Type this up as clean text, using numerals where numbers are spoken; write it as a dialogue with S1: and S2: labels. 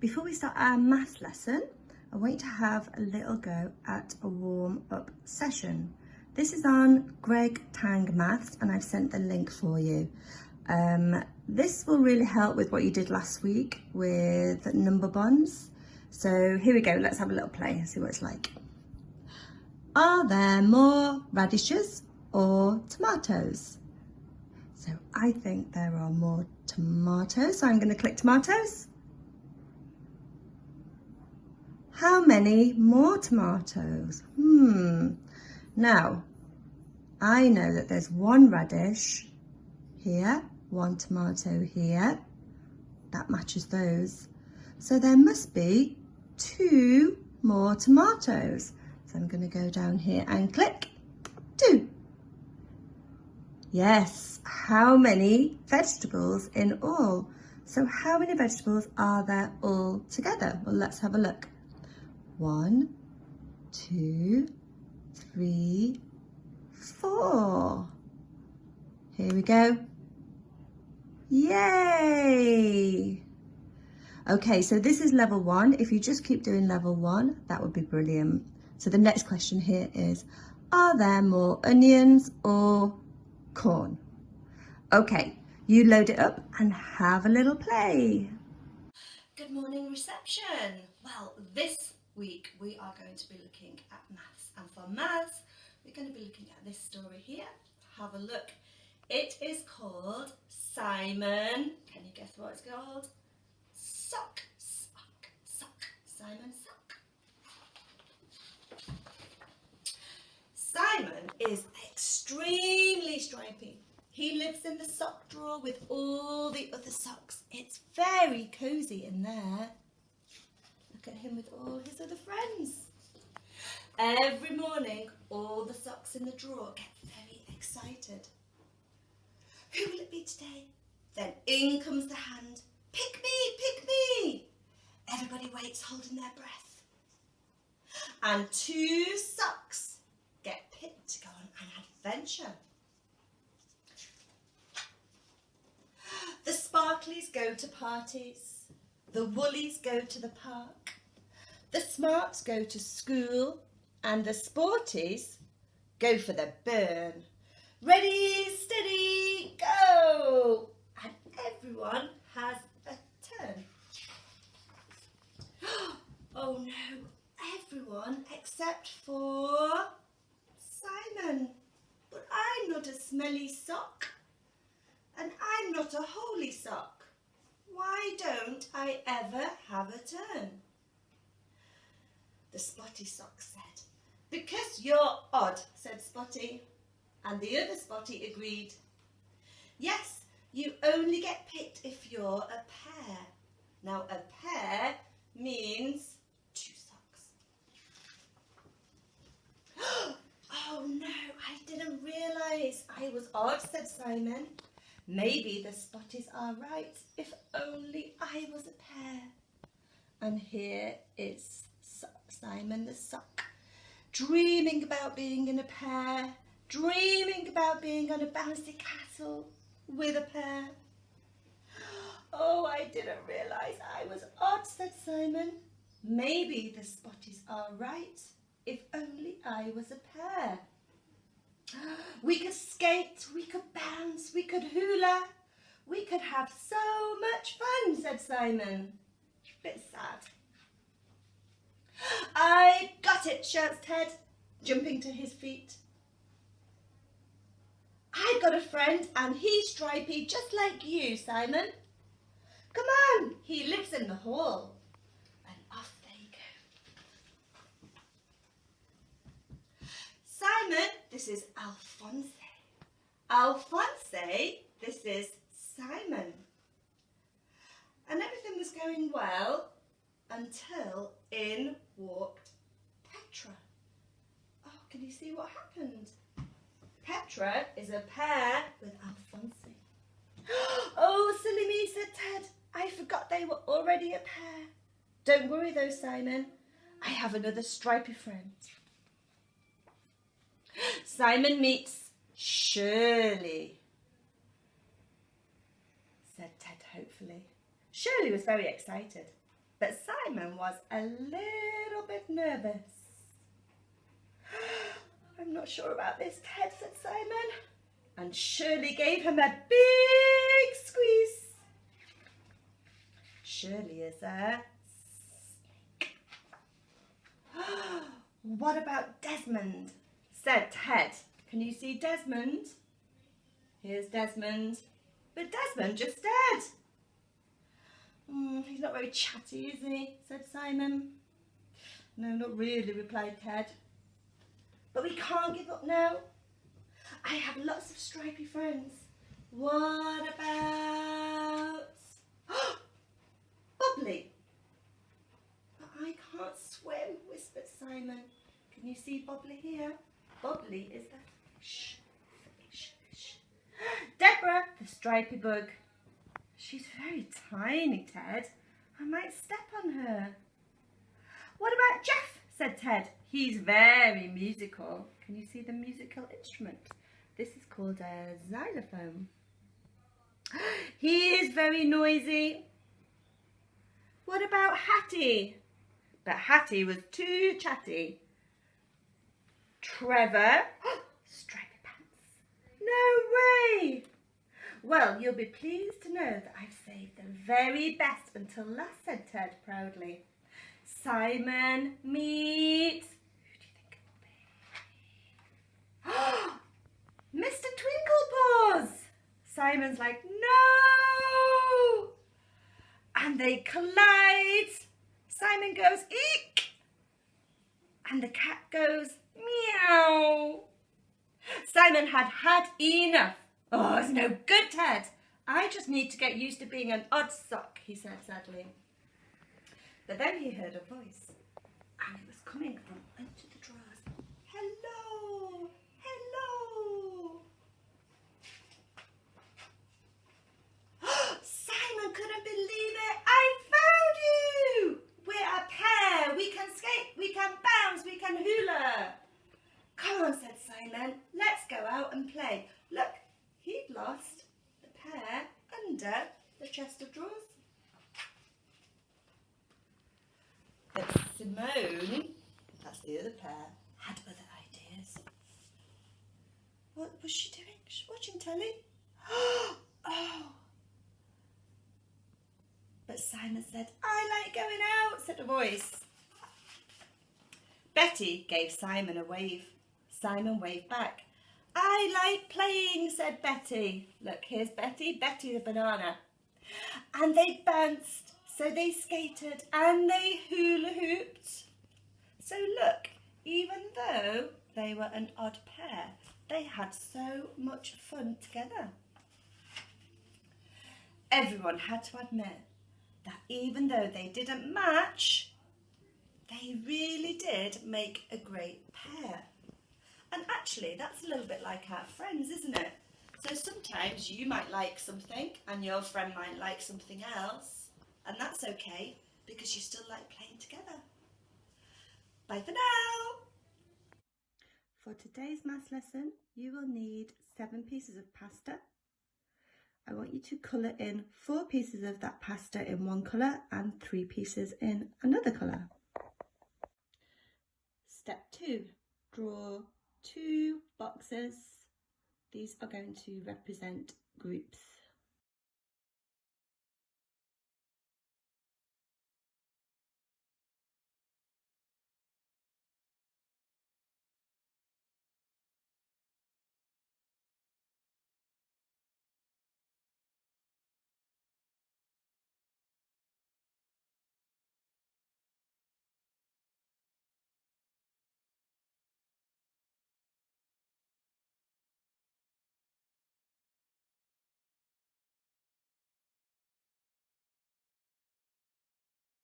S1: before we start our maths lesson, I want you to have a little go at a warm-up session. This is on Greg Tang Maths and I've sent the link for you. This will really help with what you did last week with number bonds. So here we go, let's have a little play and see what it's like. Are there more radishes or tomatoes? So I think there are more tomatoes, so I'm going to click tomatoes. How many more tomatoes? Now, I know that there's one radish here, one tomato here. That matches those. So there must be 2 more tomatoes. So I'm going to go down here and click 2. Yes, how many vegetables in all? So how many vegetables are there all together? Well, let's have a look. 1, 2, 3, 4. Here we go. Yay! Okay, so this is level 1. If you just keep doing level 1, that would be brilliant. So the next question here is, are there more onions or corn? Okay, you load it up and have a little play. Good morning, reception. Well, this week we are going to be looking at maths, and for maths we're going to be looking at this story here. Have a look. It is called Simon. Can you guess what it's called? Sock, sock, sock. Simon Sock. Simon is extremely stripy. He lives in the sock drawer with all the other socks. It's very cosy in there. Look at him with all his other friends. Every morning, all the socks in the drawer get very excited. Who will it be today? Then in comes the hand. Pick me, pick me. Everybody waits, holding their breath. And 2 socks get picked to go on an adventure. The sparklies go to parties. The woolies go to the park. The smarts go to school. And the sporties go for the burn. Ready, steady, go! And everyone has a turn. Oh no, everyone except for Simon. But I'm not a smelly sock. And I'm not a holy sock. Why don't I ever have a turn? The spotty sock said. Because you're odd, said Spotty. And the other Spotty agreed. Yes, you only get picked if you're a pair. Now a pair means 2 socks. Oh no, I didn't realise I was odd, said Simon. Maybe the Spotties are right, if only I was a pair. And here is Simon the Sock, dreaming about being in a pair, dreaming about being on a bouncy castle with a pair. Oh, I didn't realise I was odd, said Simon. Maybe the Spotties are right, if only I was a pair. We could skate, we could bounce, we could hula, we could have so much fun, said Simon. Bit sad. I got it, shouts Ted, jumping to his feet. I've got a friend and he's stripy just like you, Simon. Come on, he lives in the hall. And off they go. Simon, this is Alphonse. Alphonse, this is Simon. And everything was going well until in walked Petra. Oh, can you see what happened? Petra is a pair with Alphonse. Oh, silly me, said Ted. I forgot they were already a pair. Don't worry though, Simon. I have another stripy friend. Simon meets Shirley, said Ted hopefully. Shirley was very excited. But Simon was a little bit nervous. I'm not sure about this, Ted, said Simon. And Shirley gave him a big squeeze. Shirley is a snake. What about Desmond? Said Ted. Can you see Desmond? Here's Desmond. But Desmond just dead. He's not very chatty, is he? Said Simon. No, not really, replied Ted. But we can't give up now. I have lots of stripy friends. What about Bubbly? But I can't swim, whispered Simon. Can you see Bubbly here? Bubbly is the fish. Deborah, the stripy bug. She's very tiny, Ted. I might step on her. What about Jeff? Said Ted. He's very musical. Can you see the musical instrument? This is called a xylophone. He is very noisy. What about Hattie? But Hattie was too chatty. Trevor. Stripy pants. No way. Well, you'll be pleased to know that I've saved the very best until last, said Ted proudly. Simon, meet. Who do you think it will be? Mr. Twinklepaws. Simon's like, no. And they collide. Simon goes, eek. And the cat goes, meow. Simon had had enough. Oh, it's no good, Ted. I just need to get used to being an odd sock, he said sadly. But then he heard a voice, and it was coming from under the drawers. Hello, hello. Simon couldn't believe it. I found you. We're a pair. We can skate, we can bounce, we can hula. Come on, said Simon. Let's go out and play. Look, he'd lost the pair under the chest of drawers. But Simone, that's the other pair, had other ideas. What was she doing? She's watching telly. Oh! But Simon said, I like going out, said a voice. Betty gave Simon a wave. Simon waved back. I like playing, said Betty. Look, here's Betty. Betty the banana. And they bounced, so they skated, and they hula hooped. So look, even though they were an odd pair, they had so much fun together. Everyone had to admit that even though they didn't match, they really did make a great pair. And actually, that's a little bit like our friends, isn't it? So sometimes you might like something and your friend might like something else, and that's okay because you still like playing together. Bye for now. For today's maths lesson, you will need 7 pieces of pasta. I want you to colour in 4 pieces of that pasta in one colour and 3 pieces in another colour. Step 2, draw 2 boxes. These are going to represent groups.